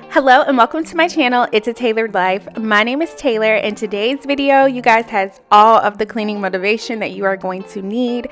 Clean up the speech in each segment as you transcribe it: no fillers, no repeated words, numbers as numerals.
Hello and welcome to my channel. It's a Tailored Life. My name is Taylor and today's video, you guys, has all of the cleaning motivation that you are going to need.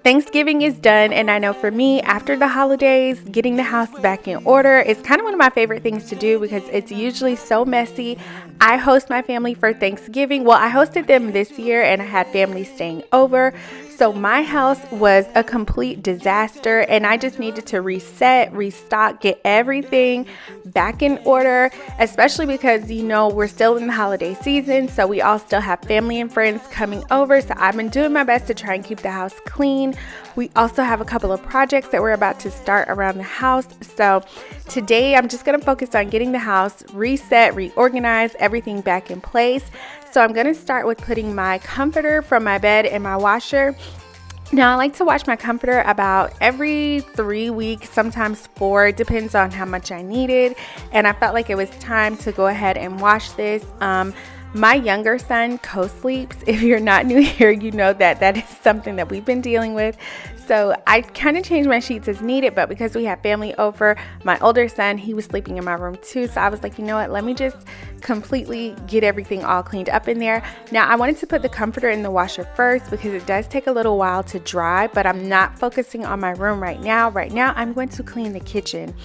Thanksgiving is done, and I know for me, after the holidays, getting the house back in order is kind of one of my favorite things to do because it's usually so messy. I host my family for Thanksgiving. Well, I hosted them this year and I had family staying over. So my house was a complete disaster and I just needed to reset, restock, get everything back in order, especially because, you know, we're still in the holiday season. So we all still have family and friends coming over. So I've been doing my best to try and keep the house clean. We also have a couple of projects that we're about to start around the house. So today I'm just going to focus on getting the house reset, reorganized, everything back in place. So I'm going to start with putting my comforter from my bed in my washer. Now I like to wash my comforter about every 3 weeks, sometimes 4, it depends on how much I needed. And I felt like it was time to go ahead and wash this. My younger son co-sleeps. If you're not new here, you know that that is something that we've been dealing with. So I kind of changed my sheets as needed, but because we have family over, my older son, he was sleeping in my room too. So I was like, you know what, let me just completely get everything all cleaned up in there. Now I wanted to put the comforter in the washer first because it does take a little while to dry, but I'm not focusing on my room right now. Right now I'm going to clean the kitchen.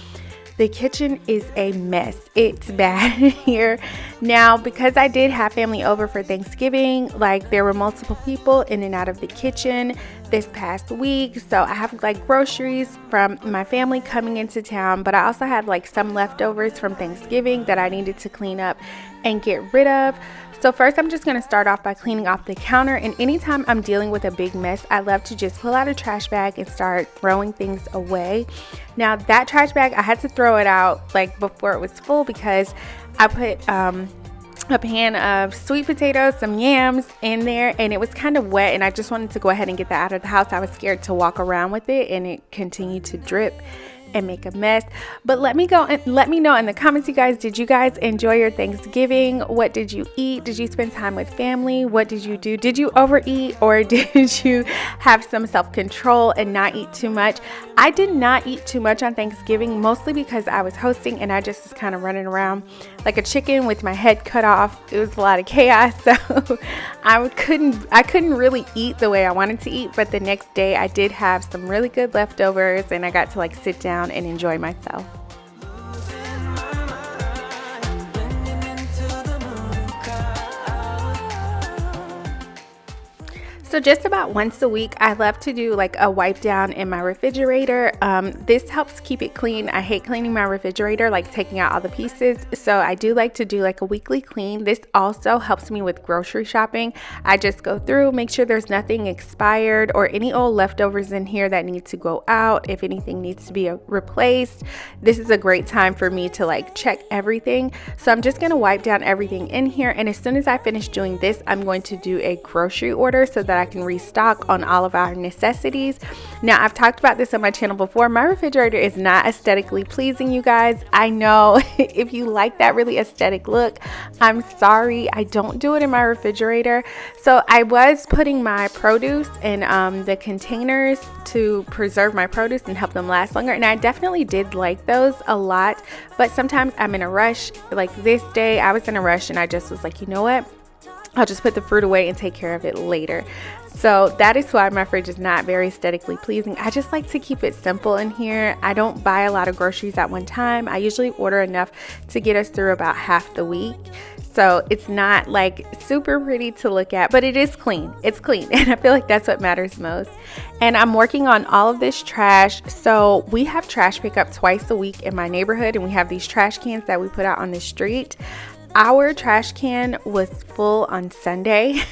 The kitchen is a mess. It's bad here. Now, because I did have family over for Thanksgiving, like there were multiple people in and out of the kitchen this past week. So I have like groceries from my family coming into town, but I also had like some leftovers from Thanksgiving that I needed to clean up and get rid of. So first I'm just going to start off by cleaning off the counter, and anytime I'm dealing with a big mess, I love to just pull out a trash bag and start throwing things away. Now that trash bag, I had to throw it out like before it was full because I put a pan of sweet potatoes, some yams in there, and it was kind of wet and I just wanted to go ahead and get that out of the house. I was scared to walk around with it and it continued to drip and make a mess. But let me know in the comments, you guys, did you guys enjoy your Thanksgiving? What did you eat? Did you spend time with family? What did you do? Did you overeat, or did you have some self-control and not eat too much? I did not eat too much on Thanksgiving, mostly because I was hosting and I just was kind of running around like a chicken with my head cut off. It was a lot of chaos, so I couldn't really eat the way I wanted to eat. But the next day I did have some really good leftovers and I got to like sit down and enjoy myself. So just about once a week, I love to do like a wipe down in my refrigerator. This helps keep it clean. I hate cleaning my refrigerator, like taking out all the pieces. So I do like to do like a weekly clean. This also helps me with grocery shopping. I just go through, make sure there's nothing expired or any old leftovers in here that need to go out. If anything needs to be replaced, this is a great time for me to like check everything. So I'm just going to wipe down everything in here. And as soon as I finish doing this, I'm going to do a grocery order so that I can restock on all of our necessities. Now, I've talked about this on my channel before. My refrigerator is not aesthetically pleasing, you guys. I know if you like that really aesthetic look, I'm sorry, I don't do it in my refrigerator. So I was putting my produce in the containers to preserve my produce and help them last longer, and I definitely did like those a lot. But sometimes I'm in a rush. Like this day I was in a rush and I just was like, you know what, I'll just put the fruit away and take care of it later. So that is why my fridge is not very aesthetically pleasing. I just like to keep it simple in here. I don't buy a lot of groceries at one time. I usually order enough to get us through about half the week. So it's not like super pretty to look at, but it is clean. It's clean. And I feel like that's what matters most. And I'm working on all of this trash. So we have trash pickup twice a week in my neighborhood, and we have these trash cans that we put out on the street. Our trash can was full on Sunday.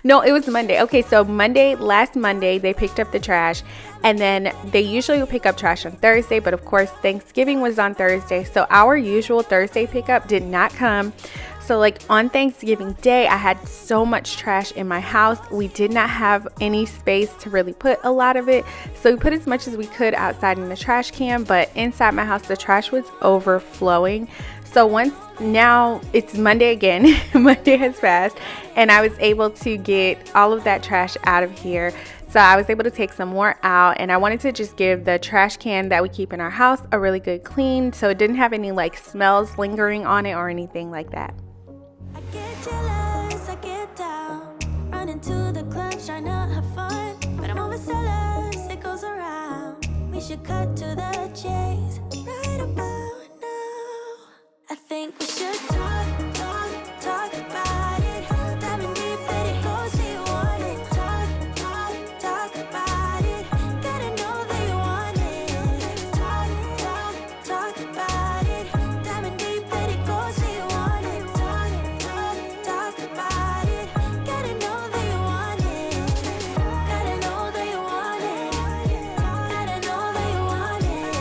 No, it was Monday. Okay, so last Monday, they picked up the trash, and then they usually would pick up trash on Thursday, but of course, Thanksgiving was on Thursday, so our usual Thursday pickup did not come. So like on Thanksgiving Day, I had so much trash in my house. We did not have any space to really put a lot of it. So we put as much as we could outside in the trash can, but inside my house, the trash was overflowing. So now it's Monday again, Monday has passed, and I was able to get all of that trash out of here. So I was able to take some more out, and I wanted to just give the trash can that we keep in our house a really good clean so it didn't have any like smells lingering on it or anything like that. I get jealous, I get down, running to the clubs, trying to have fun, but I'm overzealous, it goes around. We should cut to the chase right about now. I think we should talk about it. Diving deep, let it go, say you want it. Talk about it. Gotta know that you want it. Talk about it. Diving deep, let it go, say you want it. Talk about it. Gotta know that you want it. Gotta know that you want it. Gotta know that you want it.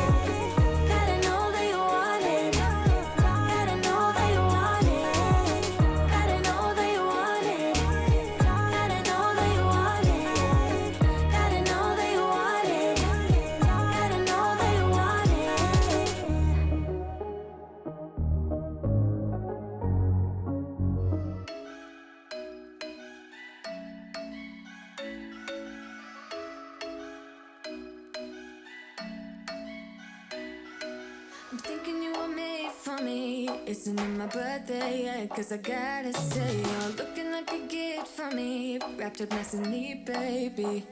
Gotta know that you want it. Gotta know that you want it. Gotta know that you want it. Gotta know that you want it. Gotta know that you want it. Gotta know that you want I'm thinking you were made for me. Isn't it my birthday yet? Cause I gotta say, you're looking like a gift for me. Wrapped up nice and neat, baby.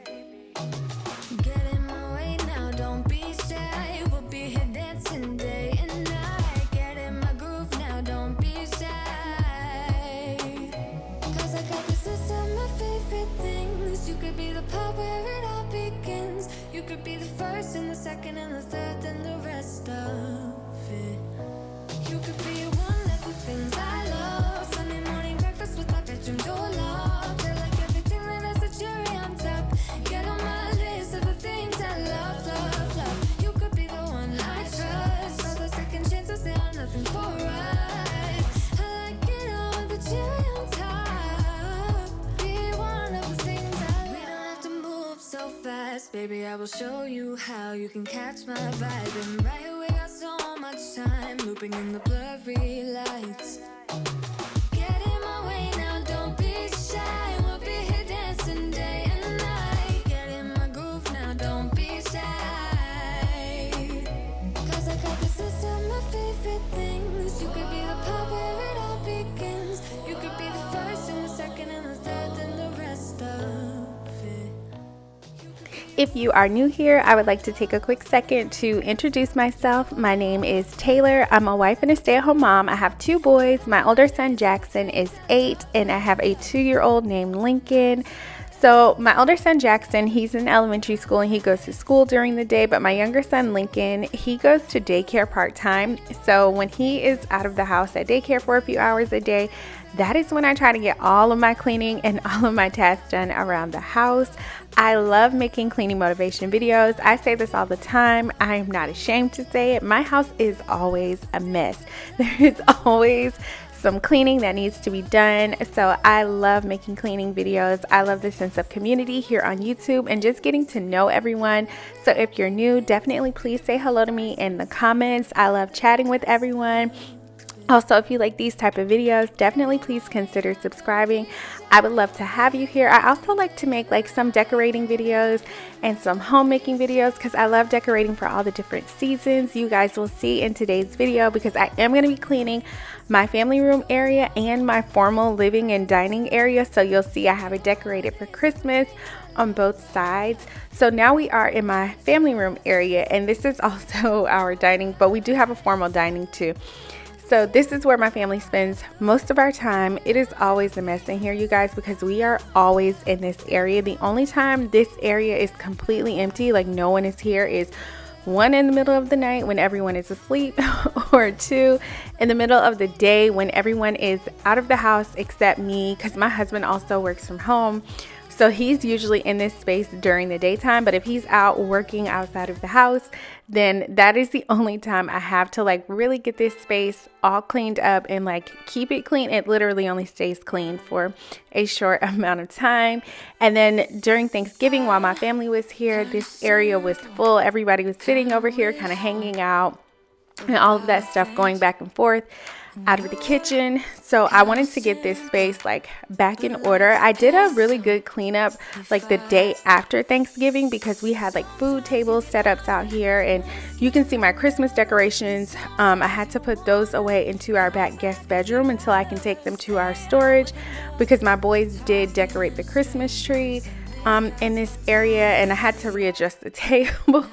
Get in my way now, don't be shy. We'll be here dancing day and night. Get in my groove now, don't be shy. Cause I got this list of my favorite things. You could be the part where it all begins. You could be the first and the second and the third and the rest of it. You could be one of the things I love. Sunday morning breakfast with our bedroom door locked. I like everything that has a cherry on top. Get on my list of the things I love. You could be the one I trust. All the second chances, they are nothing for us. I like it all with the cherry on top. Be one of the things I love. We don't have to move so fast, baby. I will show you how you can catch my vibe. And right here we got so much time, looping in the blurry lights. Get in my way now, don't be shy. We'll be here dancing day and night. Get in my groove now, don't be shy. Cause I got this list of my favorite things. You could be the part where it all begins. You could be the first and the second and the third and the rest of it. If you are new here, I would like to take a quick second to introduce myself. My name is Taylor. I'm a wife and a stay-at-home mom. I have 2 boys. My older son Jackson is 8, and I have a 2-year-old named Lincoln. So my older son Jackson, he's in elementary school and he goes to school during the day, but my younger son Lincoln, he goes to daycare part-time. So when he is out of the house at daycare for a few hours a day, that is when I try to get all of my cleaning and all of my tasks done around the house. I love making cleaning motivation videos. I say this all the time. I am not ashamed to say it. My house is always a mess. There is always some cleaning that needs to be done. So I love making cleaning videos. I love the sense of community here on YouTube and just getting to know everyone. So if you're new, definitely please say hello to me in the comments. I love chatting with everyone. Also, if you like these type of videos, definitely please consider subscribing. I would love to have you here. I also like to make like some decorating videos and some homemaking videos because I love decorating for all the different seasons. You guys will see in today's video because I am going to be cleaning my family room area and my formal living and dining area. So you'll see I have it decorated for Christmas on both sides. So now we are in my family room area, and this is also our dining, but we do have a formal dining too. So this is where my family spends most of our time. It is always a mess in here, you guys, because we are always in this area. The only time this area is completely empty, like no one is here, is 1 in the middle of the night when everyone is asleep, or 2 in the middle of the day when everyone is out of the house except me, because my husband also works from home. So he's usually in this space during the daytime, but if he's out working outside of the house, then that is the only time I have to like really get this space all cleaned up and like keep it clean. It literally only stays clean for a short amount of time. And then during Thanksgiving, while my family was here, this area was full. Everybody was sitting over here kind of hanging out. and all of that stuff going back and forth out of the kitchen. So I wanted to get this space like back in order. I did a really good cleanup like the day after Thanksgiving because we had like food tables setups out here, and you can see my Christmas decorations. I had to put those away into our back guest bedroom until I can take them to our storage because my boys did decorate the Christmas tree in this area, and I had to readjust the table.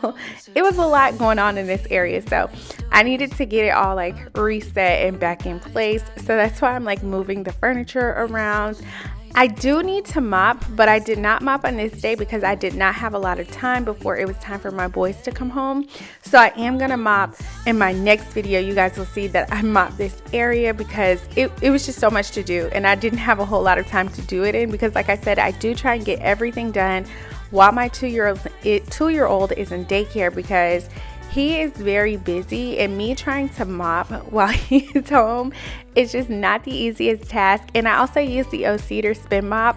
It was a lot going on in this area, so I needed to get it all like reset and back in place. So that's why I'm like moving the furniture around. I do need to mop, but I did not mop on this day because I did not have a lot of time before it was time for my boys to come home. So I am gonna mop in my next video. You guys will see that I mopped this area because it was just so much to do, and I didn't have a whole lot of time to do it in because, like I said, I do try and get everything done while my two-year-old is in daycare because he is very busy, and me trying to mop while he's home is just not the easiest task. And I also use the O-Cedar spin mop.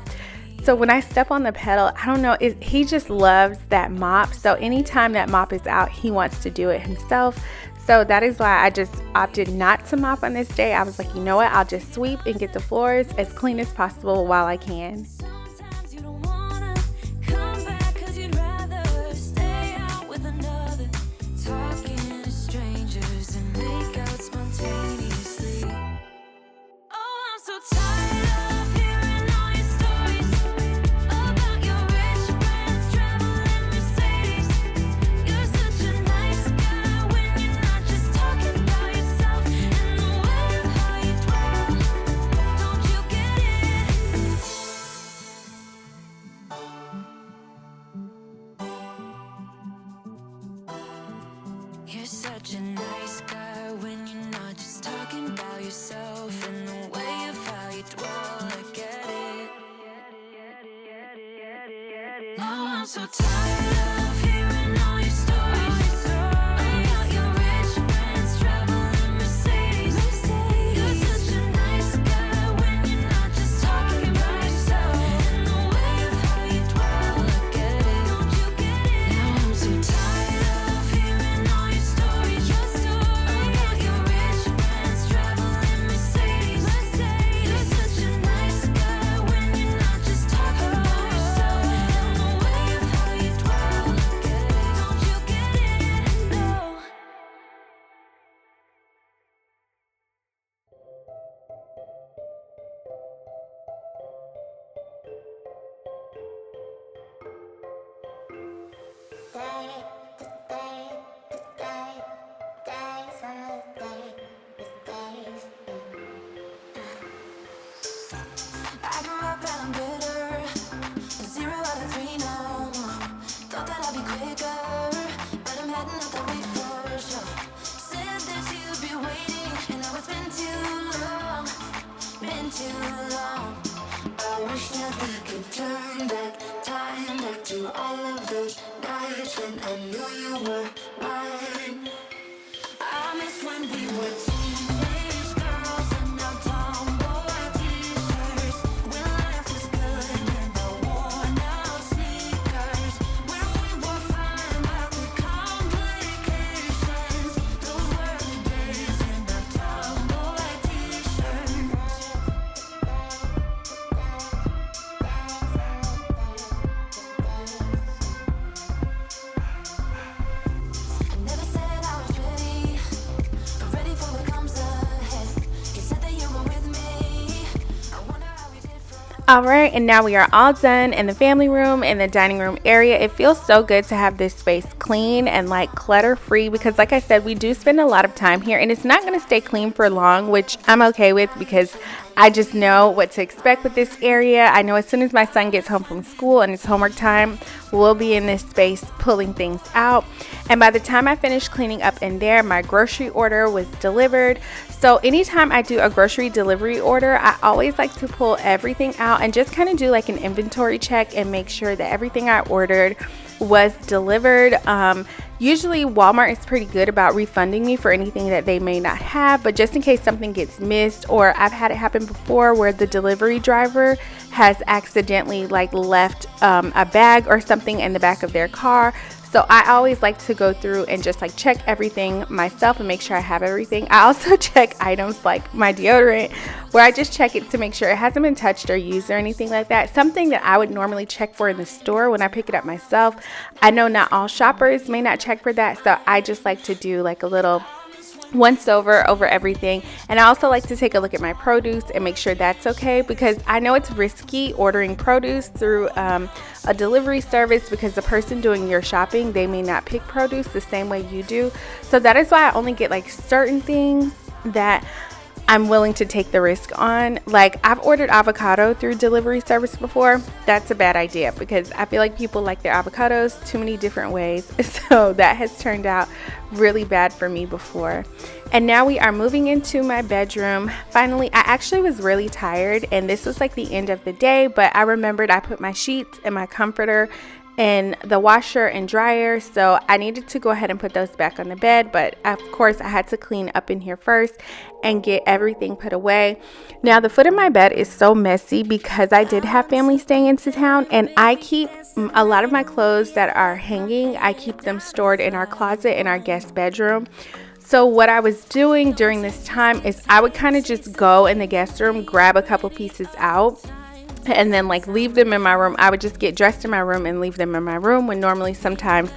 So when I step on the pedal, I don't know, he just loves that mop. So anytime that mop is out, he wants to do it himself. So that is why I just opted not to mop on this day. I was like, you know what, I'll just sweep and get the floors as clean as possible while I can. You're such a nice guy when you're not just talking about yourself, and the way of how you dwell, I get it. Now I'm so tired of hearing all your stories about your rich friends traveling Mercedes. You're such a nice guy when you're not just talking about yourself, and the way of how you dwell, I get it. Don't you get it? Now I'm so tired of hearing all your stories about your rich friends traveling Mercedes. You're such a nice guy when you're not just talking about yourself, and the way of how you dwell, I get it. Don't you get it? No. I grew up and I'm bitter. 0 out of 3 now. Thought that I'd be quicker, but I'm heading out that way for sure. Said that you'd be waiting, and now it's been too long. Been too long. I wish that we could turn back time, back to all of those nights when I knew you were mine. I miss when we were teenage girls and our tomboy t-shirts, when life was good and the worn out sneakers, when we were fine about the complications. Those were the days in our tomboy t-shirts. I never said I was ready, but ready for what comes ahead. You said that you were with me. I wonder how we did for. All right, and now we are all done in the family room and the dining room area. It feels so good to have this space clean and like clutter free because, like I said, we do spend a lot of time here, and it's not going to stay clean for long, which I'm okay with because I just know what to expect with this area. I know as soon as my son gets home from school and it's homework time, we'll be in this space pulling things out. And by the time I finished cleaning up in there, my grocery order was delivered. So anytime I do a grocery delivery order, I always like to pull everything out and just kind of do like an inventory check and make sure that everything I ordered was delivered. Usually Walmart is pretty good about refunding me for anything that they may not have, but just in case something gets missed, or I've had it happen before where the delivery driver has accidentally like left a bag or something in the back of their car. So I always like to go through and just like check everything myself and make sure I have everything. I also check items like my deodorant, where I just check it to make sure it hasn't been touched or used or anything like that. Something that I would normally check for in the store when I pick it up myself. I know not all shoppers may not check for that, so I just like to do like a little once over everything. And I also like to take a look at my produce and make sure that's okay, because I know it's risky ordering produce through a delivery service, because the person doing your shopping, they may not pick produce the same way you do. So that is why I only get like certain things that I'm willing to take the risk on. Like, I've ordered avocado through delivery service before. That's a bad idea, because I feel like people like their avocados too many different ways. So that has turned out really bad for me before. And now we are moving into my bedroom. Finally, I actually was really tired, and this was like the end of the day, but I remembered I put my sheets and my comforter in the washer and dryer, so I needed to go ahead and put those back on the bed. But of course I had to clean up in here first and get everything put away. Now the foot of my bed is so messy because I did have family staying into town, and I keep a lot of my clothes that are hanging, I keep them stored in our closet in our guest bedroom. So what I was doing during this time is I would kind of just go in the guest room, grab a couple pieces out, and then like leave them in my room. I would just get dressed in my room and leave them in my room, when normally sometimes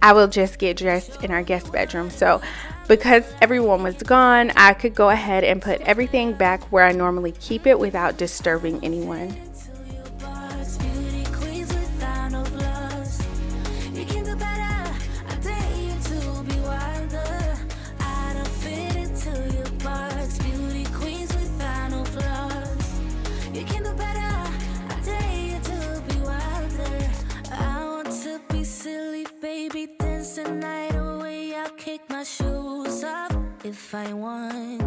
I will just get dressed in our guest bedroom. So because everyone was gone, I could go ahead and put everything back where I normally keep it without disturbing anyone. If I want,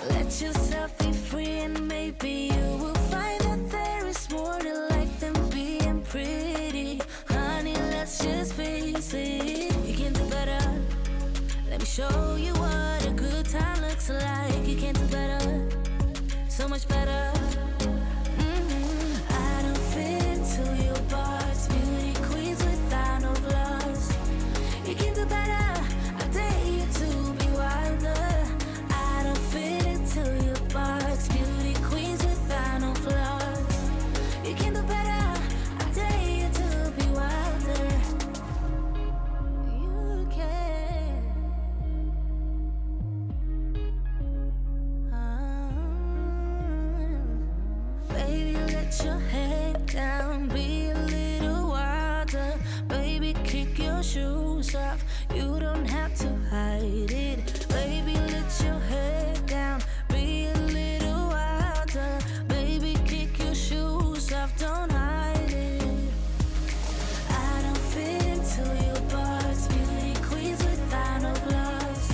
let yourself be free, and maybe you will find that there is more to life than being pretty. Honey, let's just face it, you can do better. Let me show you what a good time looks like. You can do better, so much better. I don't fit into your box, beauty queens without no flaws. You can do better. Your head down, be a little wilder. Baby, kick your shoes off, you don't have to hide it. Baby, let your head down, be a little wilder. Baby, kick your shoes off, don't hide it. I don't fit into your box, beauty queens without no flaws.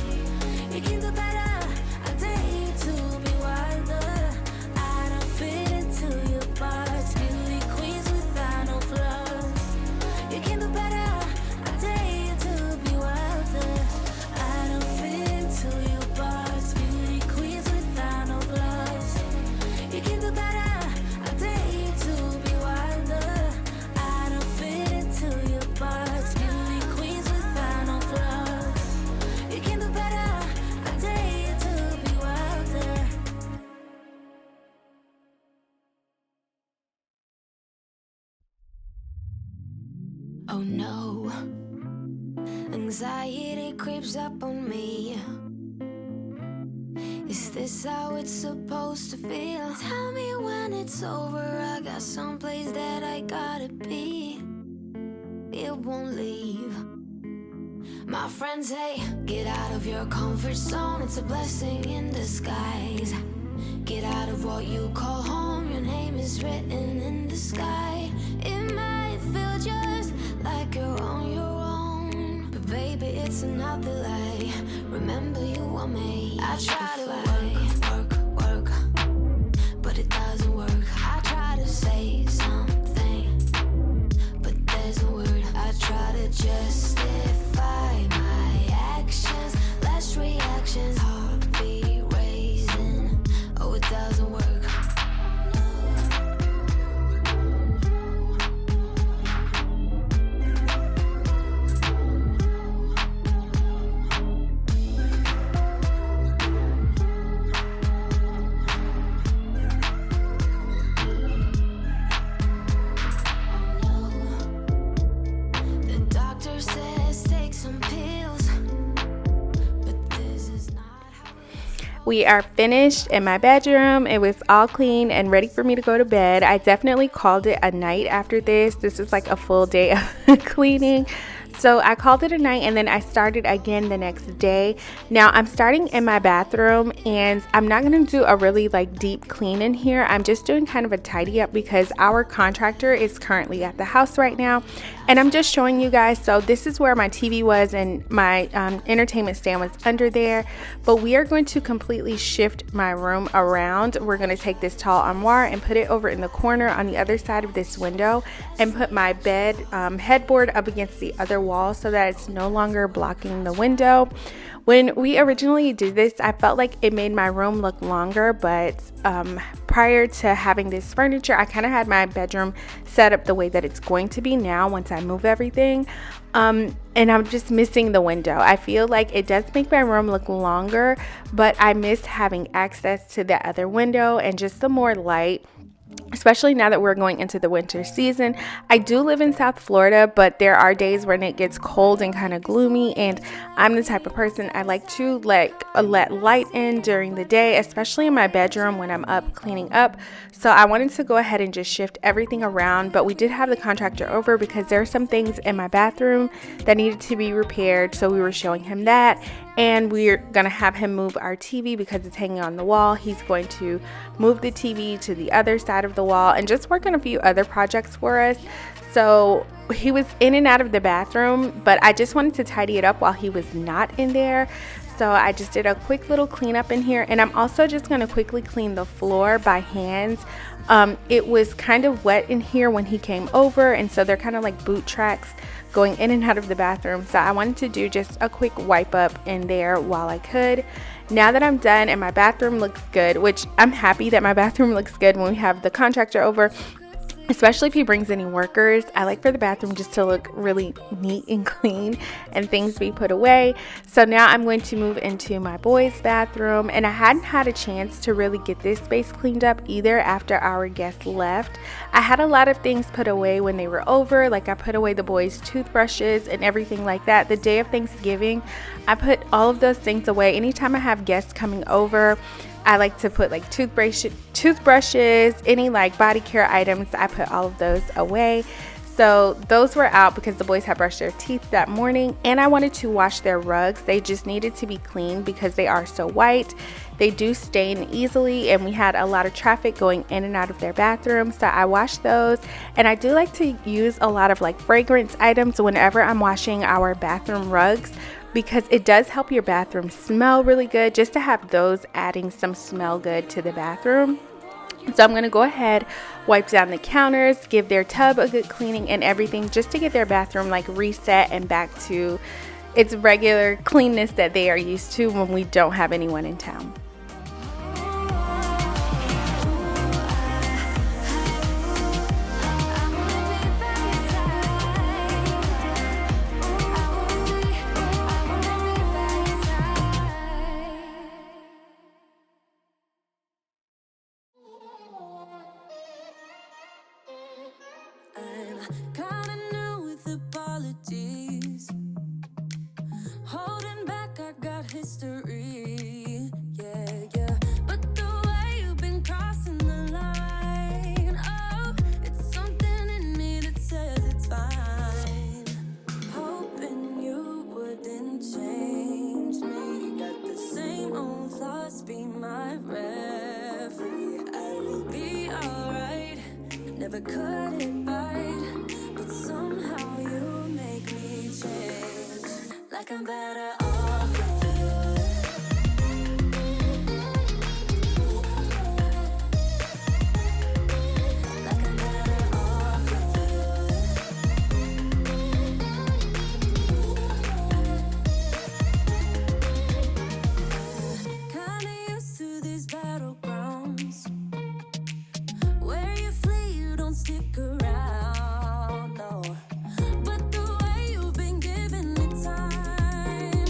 You can do better, I dare you to be wilder. I don't fit into your box, beauty queens without no flaws. You can do better, I dare you to be wilder. I don't fit into your box, beauty queens without no flaws. You can do better, I dare you to be wilder. I don't fit into your box, beauty queens without no flaws. You can do better, I dare you to be wilder. Oh no, anxiety creeps up on me. Is this how it's supposed to feel? Tell me when it's over, I got someplace that I gotta be. It won't leave. My friends say, get out of your comfort zone, it's a blessing in disguise. Get out of what you call home, your name is written in the sky. It might feel just like you're on your own, but baby, it's another lie. Remember, you were made. I try to work, but it doesn't work. I try to say something, but there's a word. I try to justify my actions, less reactions, heartbeat raising. Oh, it doesn't work. We are finished in my bedroom. It was all clean and ready for me to go to bed. I definitely called it a night after this. This is like a full day of cleaning. So I called it a night and then I started again the next day. Now I'm starting in my bathroom and I'm not going to do a really like deep clean in here. I'm just doing kind of a tidy up because our contractor is currently at the house right now. And I'm just showing you guys. So this is where my TV was and my entertainment stand was under there. But we are going to completely shift my room around. We're going to take this tall armoire and put it over in the corner on the other side of this window and put my bed headboard up against the other wall so that it's no longer blocking the window. When we originally did this, I felt like it made my room look longer, but prior to having this furniture, I kind of had my bedroom set up the way that it's going to be now once I move everything. And I'm just missing the window. I feel like it does make my room look longer, but I miss having access to the other window and just the more light. Especially now that we're going into the winter season. I do live in South Florida, but there are days when it gets cold and kind of gloomy, and I'm the type of person I like to let light in during the day, especially in my bedroom when I'm up cleaning up. So I wanted to go ahead and just shift everything around, but we did have the contractor over because there are some things in my bathroom that needed to be repaired, so we were showing him that. And we're going to have him move our TV because it's hanging on the wall. He's going to move the TV to the other side of the wall and just work on a few other projects for us. So he was in and out of the bathroom, but I just wanted to tidy it up while he was not in there. So I just did a quick little cleanup in here, and I'm also just going to quickly clean the floor by hands. It was kind of wet in here when he came over, and so they're kind of like boot tracks going in and out of the bathroom. So I wanted to do just a quick wipe up in there while I could. Now that I'm done and my bathroom looks good, which I'm happy that my bathroom looks good when we have the contractor over, especially if he brings any workers. I like for the bathroom just to look really neat and clean and things be put away. So now I'm going to move into my boys' bathroom, and I hadn't had a chance to really get this space cleaned up either after our guests left. I had a lot of things put away when they were over, like I put away the boys' toothbrushes and everything like that. The day of Thanksgiving, I put all of those things away. Anytime I have guests coming over, I like to put like toothbrushes, any like body care items. I put all of those away. So those were out because the boys had brushed their teeth that morning, and I wanted to wash their rugs. They just needed to be cleaned because they are so white. They do stain easily, and we had a lot of traffic going in and out of their bathroom. So I washed those, and I do like to use a lot of like fragrance items whenever I'm washing our bathroom rugs, because it does help your bathroom smell really good, just to have those adding some smell good to the bathroom. So I'm going to go ahead, wipe down the counters, give their tub a good cleaning and everything, just to get their bathroom like reset and back to its regular cleanness that they are used to when we don't have anyone in town. Kinda new with apologies. Holding back, I got history. Yeah, yeah. But the way you've been crossing the line, oh, it's something in me that says it's fine. Hoping you wouldn't change me. Got the same old thoughts, be my referee. I will be alright. Never cut it right, but somehow you make me change. Like I'm better off with you. Like I'm better off with you. Kinda used to these battlegrounds where you flee, you don't stick around, no. But the way you've been giving me time,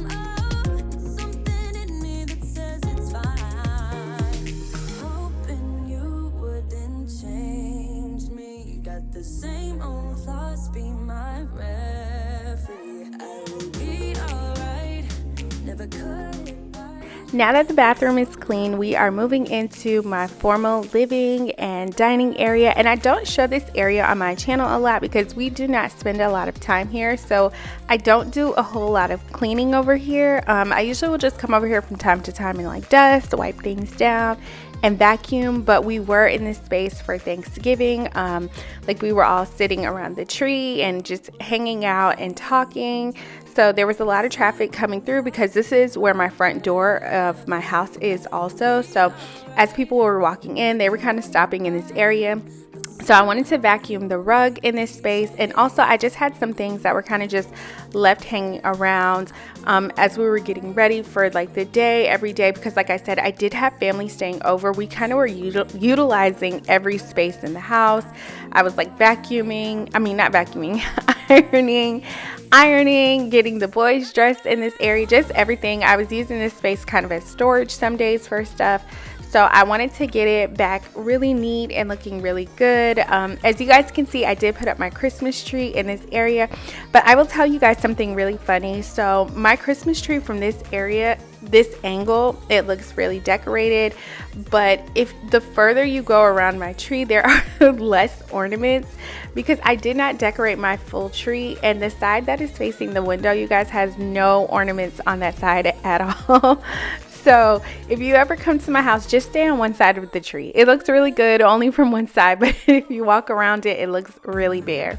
Now that the bathroom is clean, we are moving into my formal living and dining area. And I don't show this area on my channel a lot because we do not spend a lot of time here. So I don't do a whole lot of cleaning over here. I usually will just come over here from time to time and like dust, wipe things down and vacuum. But we were in this space for Thanksgiving. Like we were all sitting around the tree and just hanging out and talking. So there was a lot of traffic coming through because this is where my front door of my house is also. So as people were walking in, they were kind of stopping in this area. So I wanted to vacuum the rug in this space. And also I just had some things that were kind of just left hanging around as we were getting ready for like the day, every day. Because like I said, I did have family staying over. We kind of were utilizing every space in the house. I was like not vacuuming, ironing, getting the boys dressed in this area, just everything. I was using this space kind of as storage some days for stuff. So I wanted to get it back really neat and looking really good. As you guys can see, I did put up my Christmas tree in this area, but I will tell you guys something really funny. So my Christmas tree from this area, this angle, it looks really decorated, but if the further you go around my tree, there are less ornaments because I did not decorate my full tree, and the side that is facing the window, you guys, has no ornaments on that side at all. So if you ever come to my house, just stay on one side of the tree. It looks really good only from one side, but if you walk around it, it looks really bare.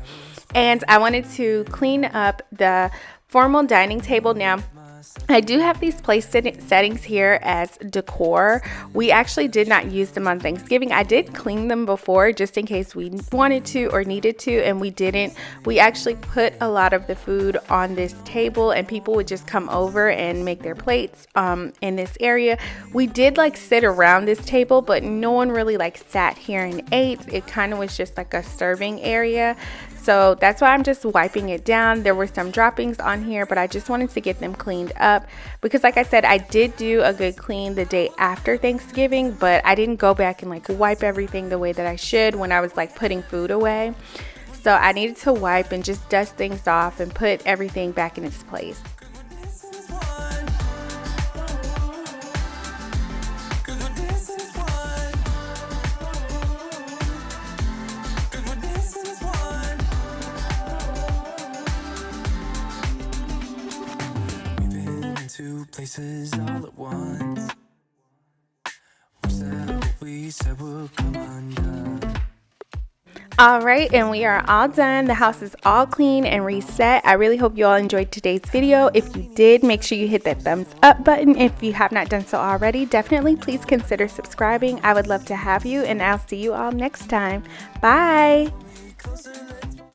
And I wanted to clean up the formal dining table. Now, I do have these place settings here as decor. We actually did not use them on Thanksgiving. I did clean them before just in case we wanted to or needed to, and we didn't. We actually put a lot of the food on this table and people would just come over and make their plates in this area. We did like sit around this table, but no one really like sat here and ate. It kind of was just like a serving area. So that's why I'm just wiping it down. There were some droppings on here, but I just wanted to get them cleaned up because like I said, I did do a good clean the day after Thanksgiving, but I didn't go back and like wipe everything the way that I should when I was like putting food away. So I needed to wipe and just dust things off and put everything back in its place. Places all at once. We said we'll come undone. All right, and we are all done. The house is all clean and reset. I really hope you all enjoyed today's video. If you did, make sure you hit that thumbs up button. If you have not done so already, definitely please consider subscribing. I would love to have you, and I'll see you all next time. Bye.